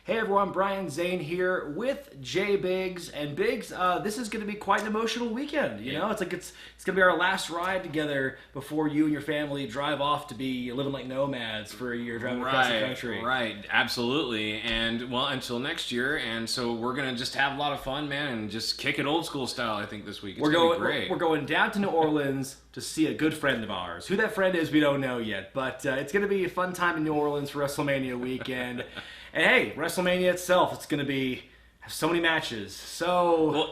Hey everyone, Brian Zane here with J Biggs, and Biggs, this is going to be quite an emotional weekend. You know, it's going to be our last ride together before you and your family drive off to be living like nomads for a year, driving across the country. Right, absolutely, and well, until next year, and so we're gonna just have a lot of fun, man, and just kick it old school style. I think this week it's gonna be great. We're going down to New Orleans to see a good friend of ours. Who that friend is, we don't know yet, but it's going to be a fun time in New Orleans for WrestleMania weekend. And hey, WrestleMania itself, it's going to have so many matches. So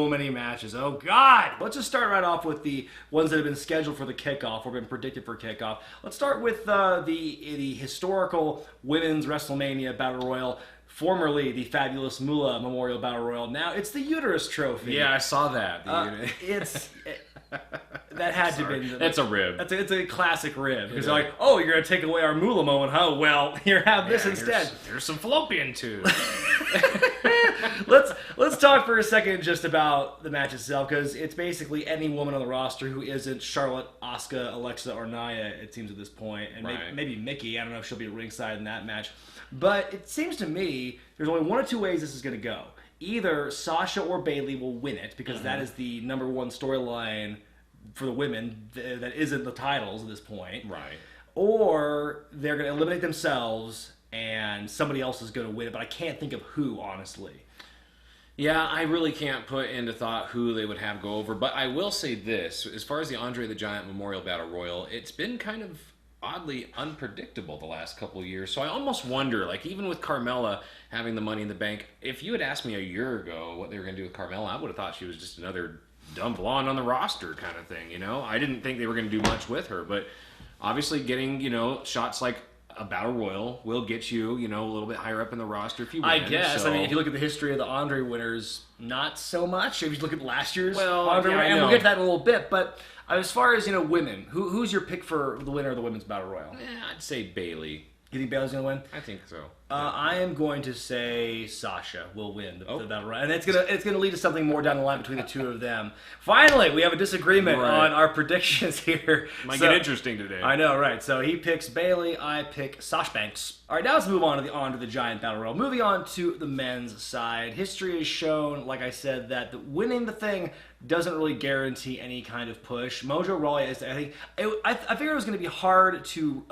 many matches. Oh, God! Let's just start right off with the ones that have been scheduled for the kickoff or been predicted for kickoff. Let's start with the historical Women's WrestleMania Battle Royal, formerly the Fabulous Moolah Memorial Battle Royal. Now, it's the Uterus Trophy. Yeah, I saw that. That had to be. That's a rib. It's a classic rib. Because they're like, oh, you're going to take away our Moolah moment, huh? Well, here, have this instead. Here's some fallopian tubes. Let's talk for a second just about the match itself, because it's basically any woman on the roster who isn't Charlotte, Asuka, Alexa, or Nia, it seems at this point. And maybe Mickey. I don't know if she'll be ringside in that match. But it seems to me there's only one or two ways this is going to go. Either Sasha or Bayley will win it, because that is the number one storyline for the women that isn't the titles at this point. Right. Or they're going to eliminate themselves and somebody else is going to win it, but I can't think of who, honestly. Yeah, I really can't put into thought who they would have go over, but I will say this. As far as the Andre the Giant Memorial Battle Royal, it's been kind of oddly unpredictable the last couple of years. So I almost wonder, like, even with Carmella having the Money in the Bank, if you had asked me a year ago what they were going to do with Carmella, I would have thought she was just another dumb blonde on the roster kind of thing, you know? I didn't think they were going to do much with her, but obviously getting, shots like a Battle Royal will get you, a little bit higher up in the roster if you win. I guess. So. I mean, if you look at the history of the Andre winners, not so much. If you look at last year's Andre winner, and we'll get to that in a little bit, but as far as, women, who's your pick for the winner of the Women's Battle Royal? I'd say Bayley. You think Bayley's going to win? I think so. I am going to say Sasha will win the Battle Royal. And it's gonna lead to something more down the line between the two of them. Finally, we have a disagreement on our predictions here. Might get interesting today. I know, right. So he picks Bayley, I pick Sasha Banks. All right, now let's move on to the Giant Battle Royal. Moving on to the men's side. History has shown, like I said, that winning the thing doesn't really guarantee any kind of push. Mojo Rawley, I figured it was going to be hard to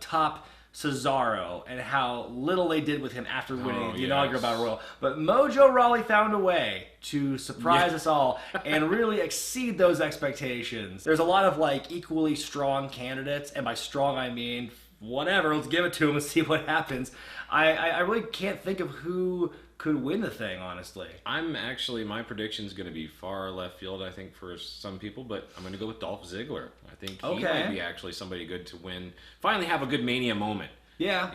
top Cesaro and how little they did with him after winning the inaugural Battle Royal. But Mojo Rawley found a way to surprise us all and really exceed those expectations. There's a lot of equally strong candidates, and by strong I mean whatever, let's give it to him and see what happens. I really can't think of who could win the thing, honestly. My prediction's going to be far left field, I think, for some people, but I'm going to go with Dolph Ziggler. I think he might be actually somebody good to win. Finally have a good Mania moment. Yeah.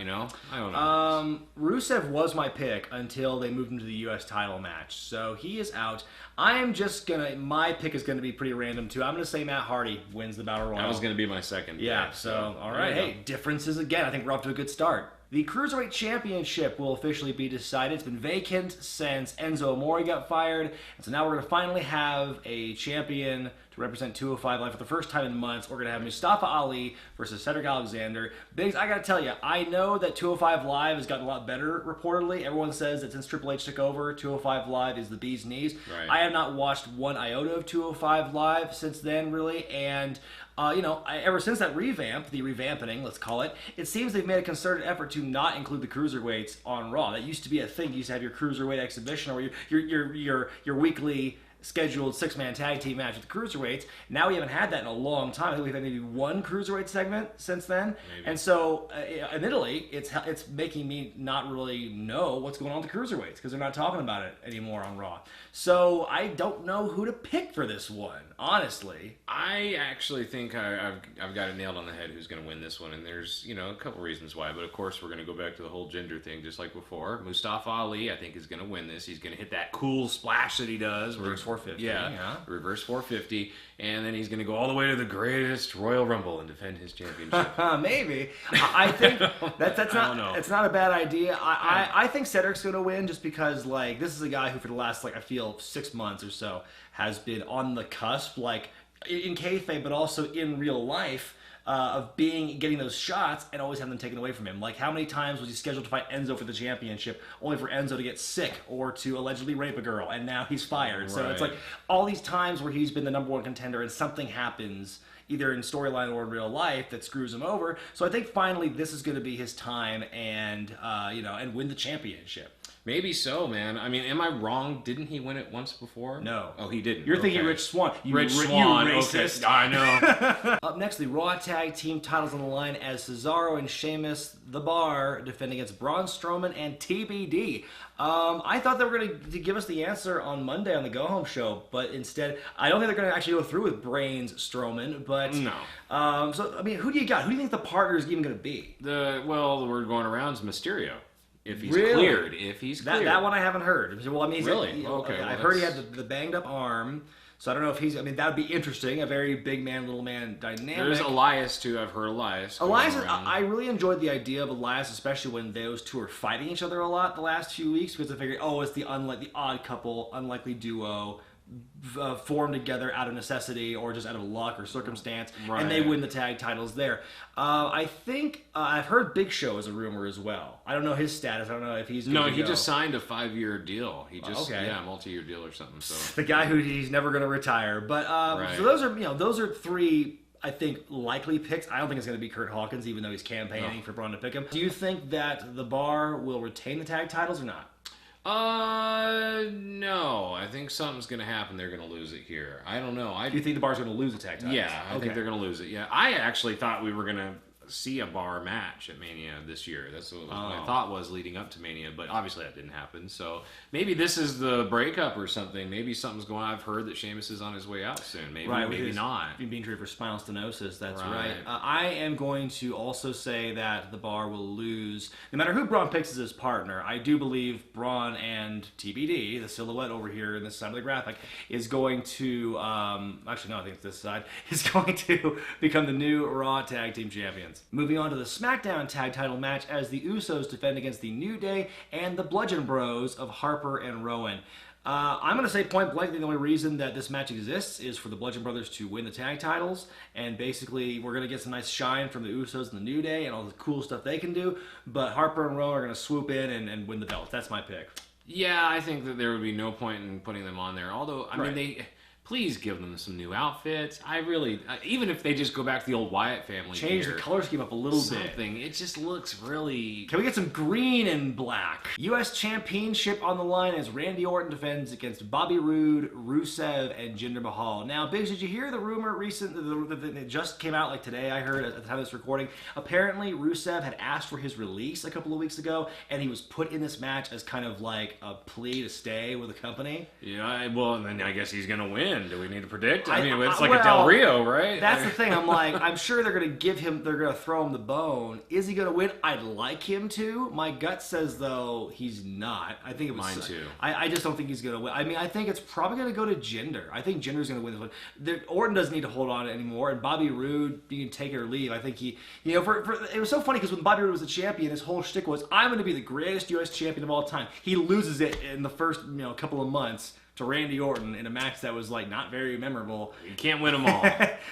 I don't know. Rusev was my pick until they moved him to the U.S. title match, so he is out. My pick is going to be pretty random, too. I'm going to say Matt Hardy wins the Battle Royal. That was going to be my second pick. So, all right. Hey, differences again. I think we're off to a good start. The Cruiserweight Championship will officially be decided. It's been vacant since Enzo Amore got fired. And so now we're going to finally have a champion to represent 205 Live for the first time in months. We're going to have Mustafa Ali versus Cedric Alexander. Biggs, I got to tell you, I know that 205 Live has gotten a lot better, reportedly. Everyone says that since Triple H took over, 205 Live is the bee's knees. Right. I have not watched one iota of 205 Live since then, really. And ever since that revamp, the revamping, let's call it, it seems they've made a concerted effort to not include the cruiserweights on Raw. That used to be a thing. You used to have your cruiserweight exhibition or your weekly scheduled six-man tag team match with the cruiserweights. Now we haven't had that in a long time. I think we've had maybe one cruiserweight segment since then. Maybe. And so, admittedly, it's making me not really know what's going on with the cruiserweights because they're not talking about it anymore on Raw. So I don't know who to pick for this one, honestly. I actually think I've got it nailed on the head who's going to win this one, and there's a couple reasons why. But of course, we're going to go back to the whole gender thing, just like before. Mustafa Ali, I think, is going to win this. He's going to hit that cool splash that he does. Reverse 450. Yeah. Reverse 450, and then he's going to go all the way to the greatest Royal Rumble and defend his championship. Maybe. I think that's not. It's not a bad idea. I think Cedric's going to win just because this is a guy who for the last I feel 6 months or so has been on the cusp, in kayfabe, but also in real life, getting those shots and always having them taken away from him. Like, how many times was he scheduled to fight Enzo for the championship, only for Enzo to get sick or to allegedly rape a girl, and now he's fired. Right. So it's like all these times where he's been the number one contender and something happens, either in storyline or in real life, that screws him over. So I think finally this is going to be his time, and and win the championship. Maybe so, man. I mean, am I wrong? Didn't he win it once before? No. Oh, he didn't. You're thinking Rich Swann. Rich Swann. You racist. Okay. I know. Up next, the Raw Tag Team titles on the line as Cesaro and Sheamus, The Bar, defend against Braun Strowman and TBD. I thought they were going to give us the answer on Monday on the Go Home show, but instead, I don't think they're going to actually go through with Brains Strowman. But no. So I mean, who do you got? Who do you think the partner is even going to be? The word going around is Mysterio. If he's really? cleared. If he's cleared. That one I haven't heard. Well, I mean, really? Okay. I've heard he had the banged up arm, so I don't know if he's. I mean, that would be interesting. A very big man, little man dynamic. There's Elias too. I've heard Elias. I really enjoyed the idea of Elias, especially when those two are fighting each other a lot the last few weeks, because I figured, it's the odd couple, unlikely duo. Formed together out of necessity or just out of luck or circumstance, and they win the tag titles there. I think I've heard Big Show is a rumor as well. I don't know his status. I don't know if he's he just signed a 5-year deal. He just multi-year deal or something. So the guy who he's never going to retire. But so those are three. I think likely picks. I don't think it's going to be Kurt Hawkins, even though he's campaigning for Braun to pick him. Do you think that the Bar will retain the tag titles or not? No. I think something's going to happen. They're going to lose it here. I don't know. Do you think the Bar's going to lose the tag titles? Yeah, I think they're going to lose it. Yeah, I actually thought we were going to see a Bar match at Mania this year. That's what my thought was leading up to Mania, but obviously that didn't happen. So maybe this is the breakup or something. Maybe something's going on. I've heard that Sheamus is on his way out soon. Maybe not. Being treated for spinal stenosis, that's right. I am going to also say that the Bar will lose. No matter who Braun picks as his partner, I do believe Braun and TBD, the silhouette over here in this side of the graphic, is going to, actually no, I think it's this side, is going to become the new Raw Tag Team Champions. Moving on to the SmackDown Tag Title match as the Usos defend against the New Day and the Bludgeon Bros of Harper and Rowan. I'm going to say point blank, the only reason that this match exists is for the Bludgeon Brothers to win the tag titles, and basically we're going to get some nice shine from the Usos and the New Day and all the cool stuff they can do, but Harper and Rowan are going to swoop in and win the belts. That's my pick. Yeah, I think that there would be no point in putting them on there, although, I mean, please give them some new outfits. I really, even if they just go back to the old Wyatt family, change the color scheme up a little bit. It just looks really. Can we get some green and black? U.S. Championship on the line as Randy Orton defends against Bobby Roode, Rusev, and Jinder Mahal. Now, Biggs, did you hear the rumor that it just came out like today? I heard at the time of this recording. Apparently, Rusev had asked for his release a couple of weeks ago, and he was put in this match as kind of like a plea to stay with the company. Yeah, well, then I guess he's gonna win. Do we need to predict? I mean, it's like a Del Rio, right? That's the thing. I'm sure they're going to throw him the bone. Is he going to win? I'd like him to. My gut says, though, he's not. I think it was. Mine too. I just don't think he's going to win. I mean, I think it's probably going to go to Jinder. I think Jinder's going to win this one. Orton doesn't need to hold on anymore, and Bobby Roode, you can take it or leave. I think he, it was so funny because when Bobby Roode was the champion, his whole shtick was, I'm going to be the greatest U.S. champion of all time. He loses it in the first, couple of months to Randy Orton in a match that was like not very memorable. You can't win them all.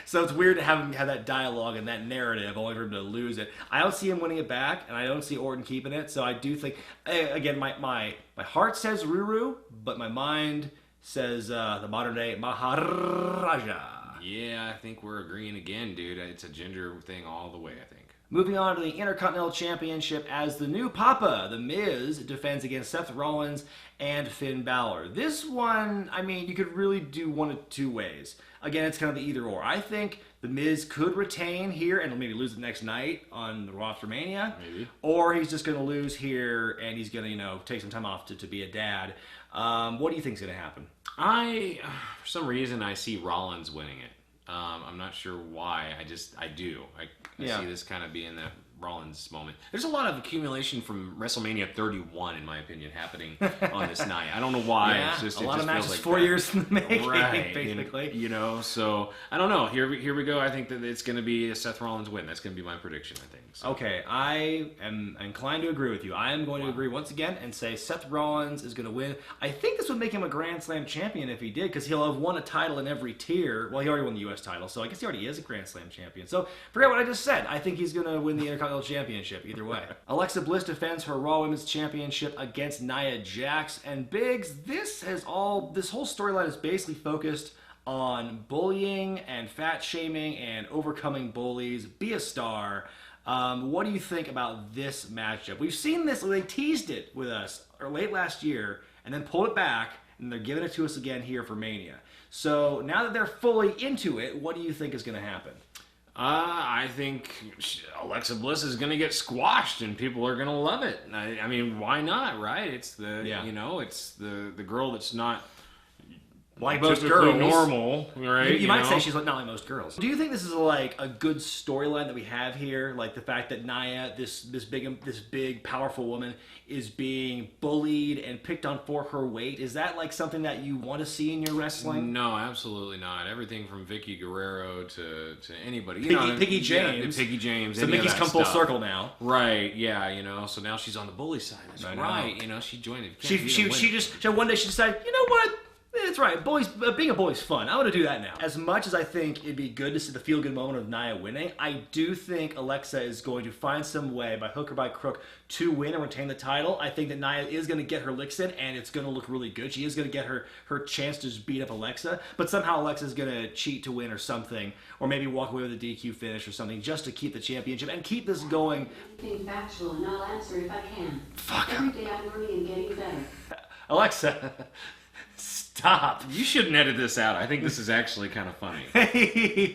So it's weird to have him have that dialogue and that narrative only for him to lose it. I don't see him winning it back, and I don't see Orton keeping it. So I do think, again, my heart says Ruru, but my mind says the modern day Maharaja. Yeah, I think we're agreeing again, dude. It's a Jinder thing all the way, I think. Moving on to the Intercontinental Championship as the new Papa, The Miz, defends against Seth Rollins and Finn Balor. This one, I mean, you could really do one of two ways. Again, it's kind of the either or. I think The Miz could retain here and maybe lose the next night on the Raw Wrestlemania. Maybe. Or he's just going to lose here and he's going to, take some time off to be a dad. What do you think is going to happen? For some reason, I see Rollins winning it. I'm not sure why. I do. I see this kind of being the Rollins moment. There's a lot of accumulation from WrestleMania 31, in my opinion, happening on this night. I don't know why. Yeah, it's just, a lot of matches, like 4 years in the making, right, basically. You know, so I don't know. Here we go. I think that it's going to be a Seth Rollins win. That's going to be my prediction, I think. So. Okay, I am inclined to agree with you. I am going to agree once again and say Seth Rollins is going to win. I think this would make him a Grand Slam champion if he did, because he'll have won a title in every tier. Well, he already won the U.S. title, so I guess he already is a Grand Slam champion. So forget what I just said. I think he's going to win the Intercontinental Championship either way. Alexa Bliss defends her Raw Women's Championship against Nia Jax and Biggs. This whole storyline is basically focused on bullying and fat shaming and overcoming bullies. Be a star. What do you think about this matchup? We've seen this. They teased it with us late last year and then pulled it back, and they're giving it to us again here for Mania. So now that they're fully into it, what do you think is going to happen? I think Alexa Bliss is going to get squashed, and people are going to love it. I mean, why not, right? It's it's the girl that's not like most girls, normal, right? You might say she's not like most girls. Do you think this is like a good storyline that we have here? Like the fact that Nia, this big, powerful woman, is being bullied and picked on for her weight. Is that like something that you want to see in your wrestling? No, absolutely not. Everything from Vicky Guerrero to anybody. Piggy James. Piggy James. So Mickey's come full circle now. Right, yeah, so now she's on the bully side. That's right. She joined it. She one day she decided, you know what? It's right. Being a bully's fun. I want to do that now. As much as I think it'd be good to see the feel-good moment of Nia winning, I do think Alexa is going to find some way, by hook or by crook, to win and retain the title. I think that Nia is going to get her licks in, and it's going to look really good. She is going to get her chance to just beat up Alexa, but somehow Alexa's going to cheat to win or something, or maybe walk away with a DQ finish or something, just to keep the championship and keep this going. Being factual, and I'll answer if I can. Fuck. Every day I'm learning and getting better. Alexa. Stop. You shouldn't edit this out. I think this is actually kind of funny.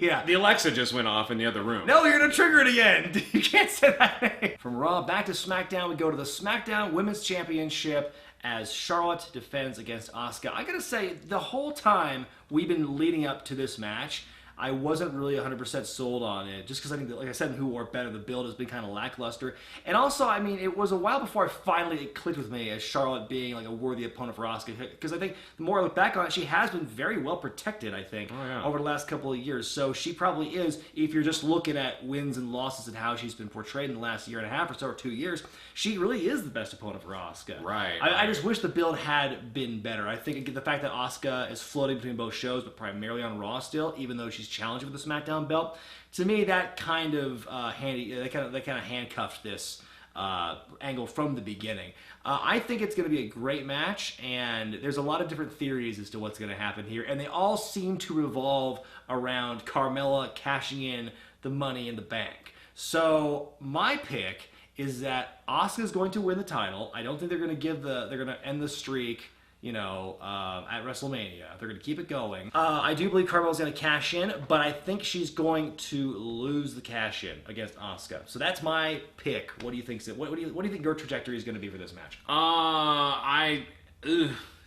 Yeah. The Alexa just went off in the other room. No, you're going to trigger it again. You can't say that. From Raw back to SmackDown, we go to the SmackDown Women's Championship as Charlotte defends against Asuka. I got to say, the whole time we've been leading up to this match, I wasn't really 100% sold on it, just because I think, like I said, Who Wore Better, the build has been kind of lackluster. And also, I mean, it was a while before it clicked with me as Charlotte being like a worthy opponent for Asuka, because I think the more I look back on it, she has been very well protected, I think, over the last couple of years. So she probably is, if you're just looking at wins and losses and how she's been portrayed in the last year and a half or so, or 2 years, she really is the best opponent for Asuka. Right. I just wish the build had been better. I think the fact that Asuka is floating between both shows, but primarily on Raw still, even though she's challenging for the SmackDown belt, to me that kind of handcuffed this angle from the beginning. I think it's going to be a great match, and there's a lot of different theories as to what's going to happen here, and they all seem to revolve around Carmella cashing in the Money in the Bank. So my pick is that Asuka's going to win the title. I don't think they're going to end the streak, at WrestleMania. They're going to keep it going. I do believe Carmella's going to cash in, but I think she's going to lose the cash in against Asuka. So that's my pick. What do you think? What do you think your trajectory is going to be for this match?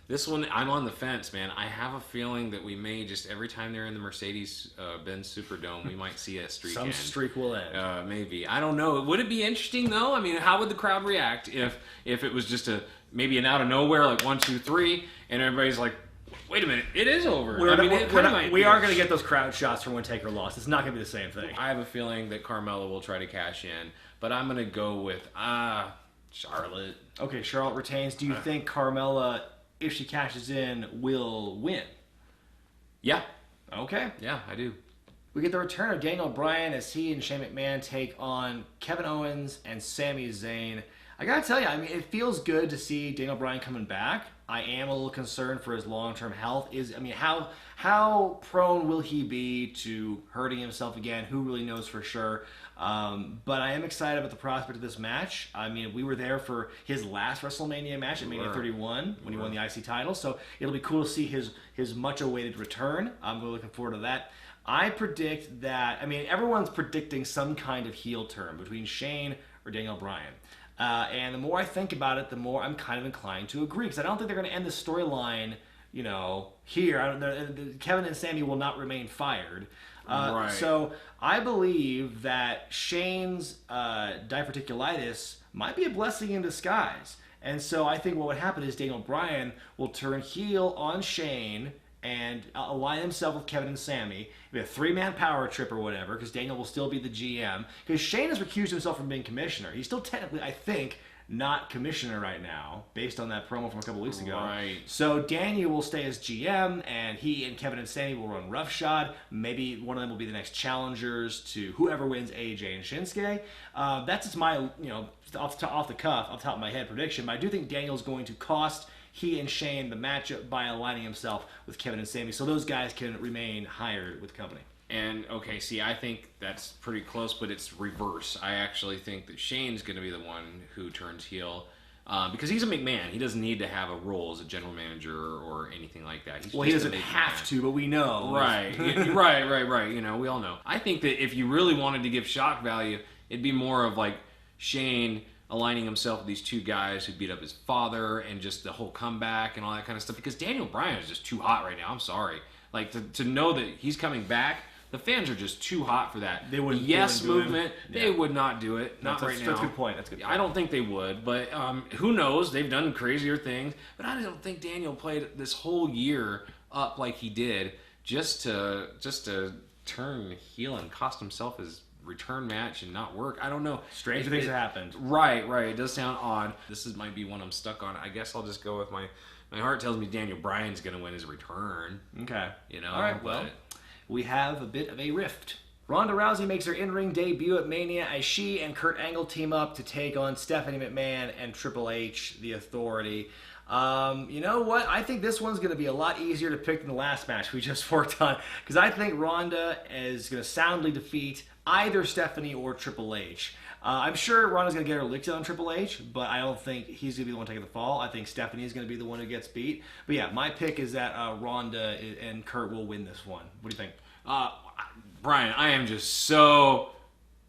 This one, I'm on the fence, man. I have a feeling that we may just, every time they're in the Mercedes-Benz Superdome, we might see a streak end. Some streak will end. Maybe. I don't know. Would it be interesting, though? I mean, how would the crowd react if it was just maybe an out of nowhere, like 1, 2, 3, and everybody's like, wait a minute, it is over. We are going to get those crowd shots from when Taker lost. It's not going to be the same thing. I have a feeling that Carmella will try to cash in, but I'm going to go with, Charlotte. Okay, Charlotte retains. Do you think Carmella, if she cashes in, will win? Yeah. Okay. Yeah, I do. We get the return of Daniel Bryan as he and Shane McMahon take on Kevin Owens and Sami Zayn. I gotta tell you, I mean, it feels good to see Daniel Bryan coming back. I am a little concerned for his long-term health. How prone will he be to hurting himself again? Who really knows for sure? But I am excited about the prospect of this match. I mean, we were there for his last WrestleMania match at Mania 31 when he won the IC title, so it'll be cool to see his much-awaited return. I'm really looking forward to that. I predict that, I mean, everyone's predicting some kind of heel turn between Shane or Daniel Bryan. And the more I think about it, the more I'm kind of inclined to agree, because I don't think they're going to end the storyline, here. Kevin and Sami will not remain fired. Right. So I believe that Shane's diverticulitis might be a blessing in disguise. And so I think what would happen is Daniel Bryan will turn heel on Shane and align himself with Kevin and Sammy. It'll be a three-man power trip or whatever, because Daniel will still be the GM. Because Shane has recused himself from being commissioner. He's still technically, I think, not commissioner right now, based on that promo from a couple weeks ago. Right. So Daniel will stay as GM, and he and Kevin and Sammy will run roughshod. Maybe one of them will be the next challengers to whoever wins AJ and Shinsuke. That's just my, off the top of my head prediction. But I do think Daniel's going to cost he and Shane the matchup by aligning himself with Kevin and Sammy, so those guys can remain higher with the company. And, okay, see, I think that's pretty close, but it's reverse. I actually think that Shane's going to be the one who turns heel. Because he's a McMahon. He doesn't need to have a role as a general manager or anything like that. He doesn't have to, but we know. Right. Right. We all know. I think that if you really wanted to give shock value, it'd be more of like Shane aligning himself with these two guys who beat up his father and just the whole comeback and all that kind of stuff. Because Daniel Bryan is just too hot right now. I'm sorry. Like, to know that he's coming back, the fans are just too hot for that. They wouldn't. Yes movement. They would not do it. Not right now. That's a good point. I don't think they would, but who knows? They've done crazier things. But I don't think Daniel played this whole year up like he did just to turn heel and cost himself his return match and not work. I don't know. Strange things have happened. Right. It does sound odd. Might be one I'm stuck on. I guess I'll just go with my heart tells me Daniel Bryan's going to win his return. Okay. All right. Well, we have a bit of a rift. Ronda Rousey makes her in-ring debut at Mania as she and Kurt Angle team up to take on Stephanie McMahon and Triple H, the Authority. You know what? I think this one's going to be a lot easier to pick than the last match we just worked on, because I think Ronda is going to soundly defeat either Stephanie or Triple H. I'm sure Ronda's going to get her licked on Triple H, but I don't think he's going to be the one taking the fall. I think Stephanie is going to be the one who gets beat. But yeah, my pick is that Ronda and Kurt will win this one. What do you think? Brian, I am just so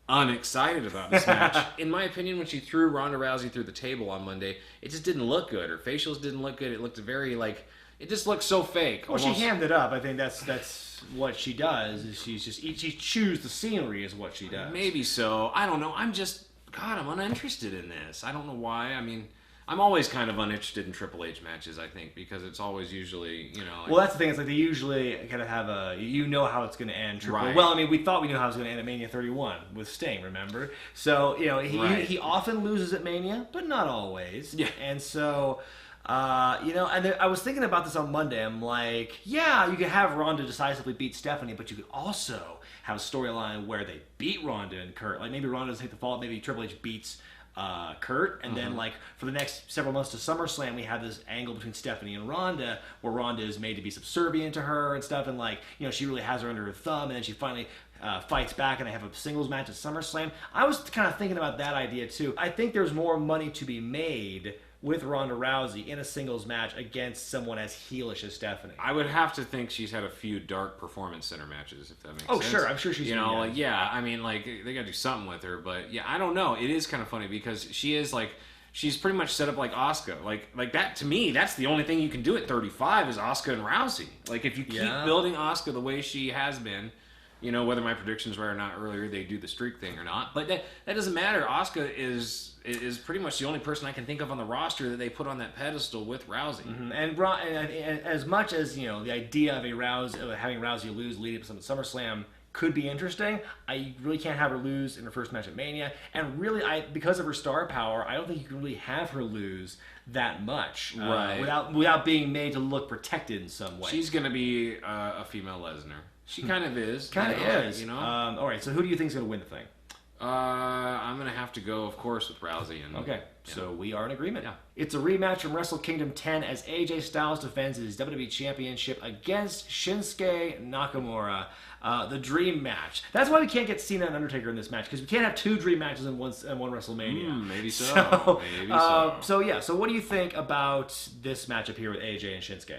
unexcited about this match. In my opinion, when she threw Ronda Rousey through the table on Monday, it just didn't look good. Her facials didn't look good. It looked it just looked so fake. Well, she hammed it up. I think that's what she does. Is she chews the scenery is what she does. Maybe so. I don't know. I'm uninterested in this. I don't know why. I mean, I'm always kind of uninterested in Triple H matches, I think, because it's always usually, well, that's the thing. It's like they usually kind of have how it's going to end. Right. Well, I mean, we thought we knew how it was going to end at Mania 31 with Sting, remember? So, he often loses at Mania, but not always. Yeah. And so, and I was thinking about this on Monday. I'm like, yeah, you could have Ronda decisively beat Stephanie, but you could also have a storyline where they beat Ronda and Kurt. Like, maybe Ronda doesn't take the fall, maybe Triple H beats Kurt, and then like for the next several months to SummerSlam, we have this angle between Stephanie and Ronda where Ronda is made to be subservient to her and stuff, and she really has her under her thumb, and then she finally fights back and they have a singles match at SummerSlam. I was kind of thinking about that idea too. I think there's more money to be made with Ronda Rousey in a singles match against someone as heelish as Stephanie. I would have to think she's had a few dark performance center matches, if that makes sense. Oh, sure. I'm sure she's... they got to do something with her. But, yeah, I don't know. It is kind of funny because she is, she's pretty much set up like Asuka. Like that, to me, that's the only thing you can do at 35 is Asuka and Rousey. Like, if you keep building Asuka the way she has been, whether my predictions were or not earlier, they do the streak thing or not. But that doesn't matter. Asuka is pretty much the only person I can think of on the roster that they put on that pedestal with Rousey. Mm-hmm. And as much as the idea of having Rousey lose leading up to SummerSlam could be interesting, I really can't have her lose in her first match at Mania. And really, because of her star power, I don't think you can really have her lose that much without being made to look protected in some way. She's going to be a female Lesnar. She kind of is. All right, so who do you think is going to win the thing? I'm going to have to go, of course, with Rousey. So we are in agreement. Yeah. It's a rematch from Wrestle Kingdom 10 as AJ Styles defends his WWE Championship against Shinsuke Nakamura. The dream match. That's why we can't get Cena and Undertaker in this match, because we can't have two dream matches in one WrestleMania. Maybe so. So what do you think about this matchup here with AJ and Shinsuke?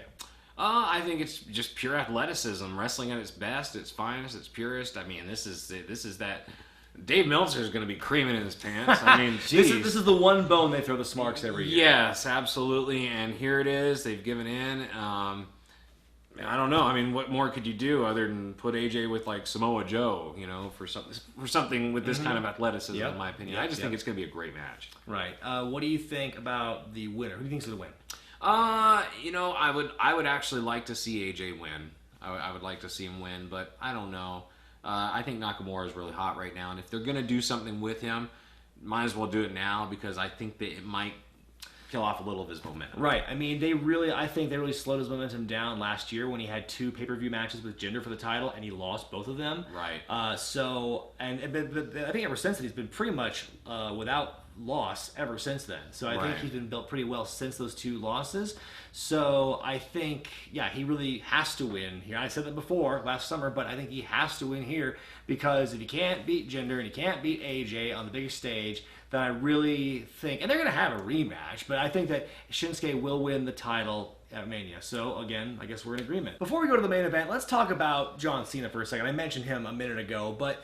I think it's just pure athleticism, wrestling at its best, its finest, its purest. I mean, this is that. Dave Meltzer is going to be creaming in his pants. I mean, geez. This is the one bone they throw the smarks every year. Yes, absolutely. And here it is. They've given in. I don't know. I mean, what more could you do other than put AJ with like Samoa Joe, for something with this kind of athleticism, in my opinion. I just think it's going to be a great match. Right. What do you think about the winner? Who do you think's going to win? I would actually like to see AJ win. I would like to see him win, but I don't know. I think Nakamura is really hot right now, and if they're going to do something with him, might as well do it now because I think that it might kill off a little of his momentum. Right. I mean, I think they really slowed his momentum down last year when he had 2 pay-per-view matches with Jinder for the title, and he lost both of them. Right. But I think ever since then, he's been pretty much without loss ever since then. So I think he's been built pretty well since those 2 losses. So I think, he really has to win here. I said that before last summer, but I think he has to win here because if he can't beat Jinder and he can't beat AJ on the biggest stage, then I really think, and they're going to have a rematch, but I think that Shinsuke will win the title at Mania. So again, I guess we're in agreement. Before we go to the main event, let's talk about John Cena for a second. I mentioned him a minute ago, but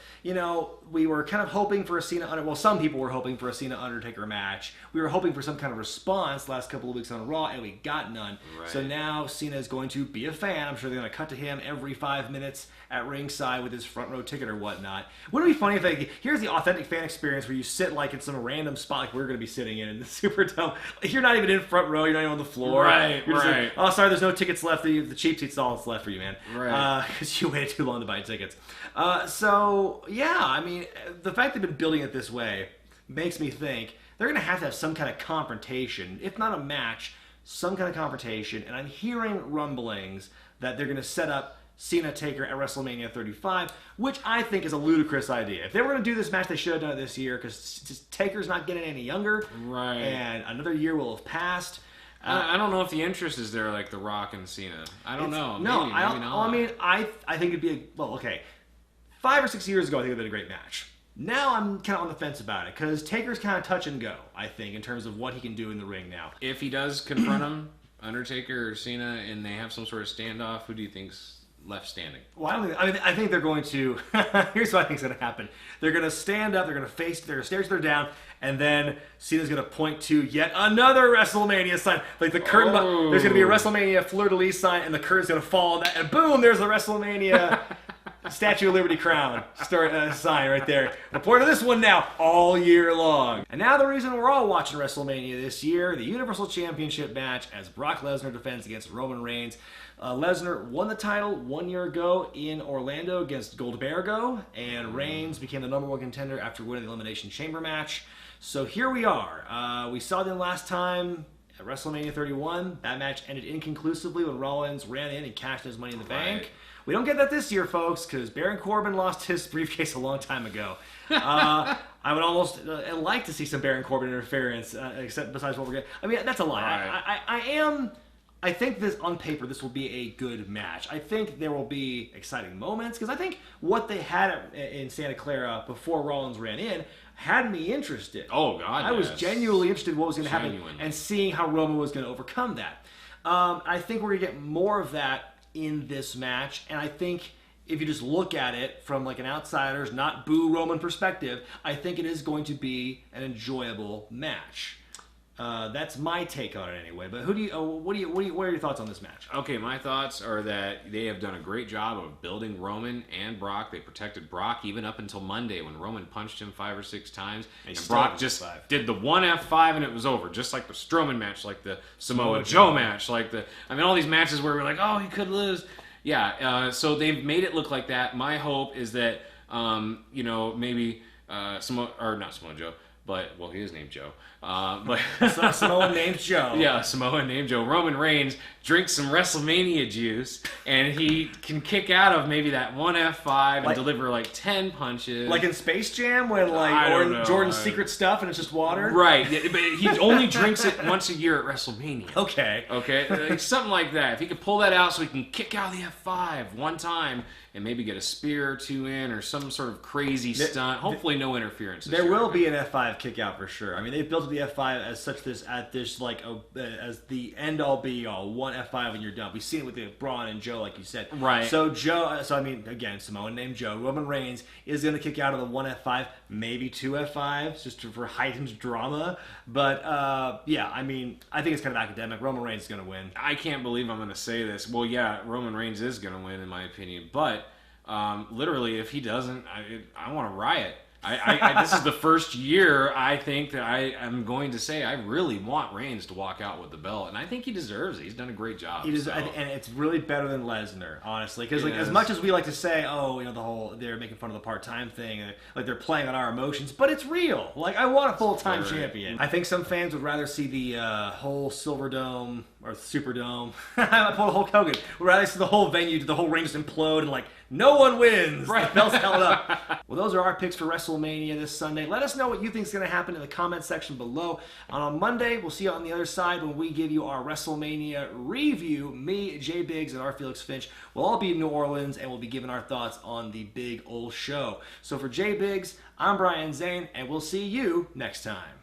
we were kind of hoping for a some people were hoping for a Cena Undertaker match. We were hoping for some kind of response the last couple of weeks on Raw, and we got none. Right. So now Cena is going to be a fan. I'm sure they're going to cut to him every 5 minutes at ringside with his front row ticket or whatnot. Wouldn't it be funny if here's the authentic fan experience where you sit like in some random spot like we're going to be sitting in the Superdome. Like you're not even in front row, you're not even on the floor. Right, you're just right. like, oh, sorry, there's no tickets left. The cheap seats all that's left for you, man. Right. Because you waited too long to buy tickets. I mean, the fact they've been building it this way makes me think they're going to have some kind of confrontation, if not a match, some kind of confrontation. And I'm hearing rumblings that they're going to set up Cena Taker at WrestleMania 35, which I think is a ludicrous idea. If they were going to do this match, they should have done it this year because Taker's not getting any younger. Right. And another year will have passed. I don't know if the interest is there like The Rock and Cena. I don't know. No, maybe I don't. not. Well, I mean, I think it'd be 5 or 6 years ago, I think it'd been a great match. Now I'm kind of on the fence about it because Taker's kind of touch and go, I think, in terms of what he can do in the ring now. If he does confront him, Undertaker or Cena, and they have some sort of standoff, who do you think's left standing? Well, I think they're going to. Here's what I think's going to happen. They're going to stand up. They're going to stare each other down, and then Cena's going to point to yet another WrestleMania sign, like the curtain. Oh. There's going to be a WrestleMania fleur-de-lis sign, and the curtain's going to fall, and boom, there's the WrestleMania Statue of Liberty crown sign right there. Report to this one now all year long. And now the reason we're all watching WrestleMania this year, the Universal Championship match as Brock Lesnar defends against Roman Reigns. Lesnar won the title 1 year ago in Orlando against Goldbergo, and Reigns became the #1 contender after winning the Elimination Chamber match. So here we are. We saw them last time at WrestleMania 31. That match ended inconclusively when Rollins ran in and cashed his Money in the Bank. We don't get that this year, folks, because Baron Corbin lost his briefcase a long time ago. I would almost like to see some Baron Corbin interference, except besides what we're getting. I mean, that's a lie. Right. I think this, on paper, this will be a good match. I think there will be exciting moments, because I think what they had in Santa Clara before Rollins ran in had me interested. Oh, God, I was genuinely interested in what was going to happen and seeing how Roman was going to overcome that. I think we're going to get more of that in this match, and I think if you just look at it from like an outsider's, not boo Roman perspective, I think it is going to be an enjoyable match. That's my take on it anyway. But what are your thoughts on this match? Okay, my thoughts are that they have done a great job of building Roman and Brock. They protected Brock even up until Monday when Roman punched him 5 or 6 times. And Brock just did the one F5 and it was over. Just like the Strowman match, like the Samoa Joe match, all these matches where we're like, oh, he could lose. Yeah, so they've made it look like that. My hope is that, maybe not Samoa Joe. But, well, he is named Joe. Samoan named Joe. Yeah, Samoan named Joe. Roman Reigns drinks some WrestleMania juice, and he can kick out of maybe that one F5 and deliver like 10 punches. Like in Space Jam when Jordan's secret stuff and it's just water? Right, but he only drinks it once a year at WrestleMania. Okay. Something like that. If he could pull that out so he can kick out of the F5 one time and maybe get a spear or two in or some sort of crazy stunt. Hopefully no interference. There will be an F5 kick out for sure. I mean, they've built up the F5 as such like as the end all be all. One F5 and you're done. We've seen it with the Braun and Joe, like you said. Right. So I mean, again, Samoan named Joe. Roman Reigns is going to kick out of the one F5, maybe two F5s, just for heightened drama. But yeah, I mean, I think it's kind of academic. Roman Reigns is going to win. I can't believe I'm going to say this. Well, yeah, Roman Reigns is going to win, in my opinion. But literally, if he doesn't, I want to riot. This is the first year I think that I am going to say I really want Reigns to walk out with the belt, and I think he deserves it. He's done a great job. He does, and it's really better than Lesnar, honestly. Because like, as much as we like to say, oh, you know, the whole they're making fun of the part-time thing, like they're playing on our emotions, but it's real. Like I want a full-time champion. I think some fans would rather see the whole Silver Dome or Superdome. I pulled Hulk Hogan. Would rather see the whole venue, the whole ring just implode, and like no one wins. Right, belts held up. Well, those are our picks for WrestleMania this Sunday. Let us know what you think is going to happen in the comment section below. On Monday, we'll see you on the other side when we give you our WrestleMania review. Me, Jay Biggs, and our Felix Finch will all be in New Orleans, and we'll be giving our thoughts on the big old show. So for Jay Biggs, I'm Brian Zane, and we'll see you next time.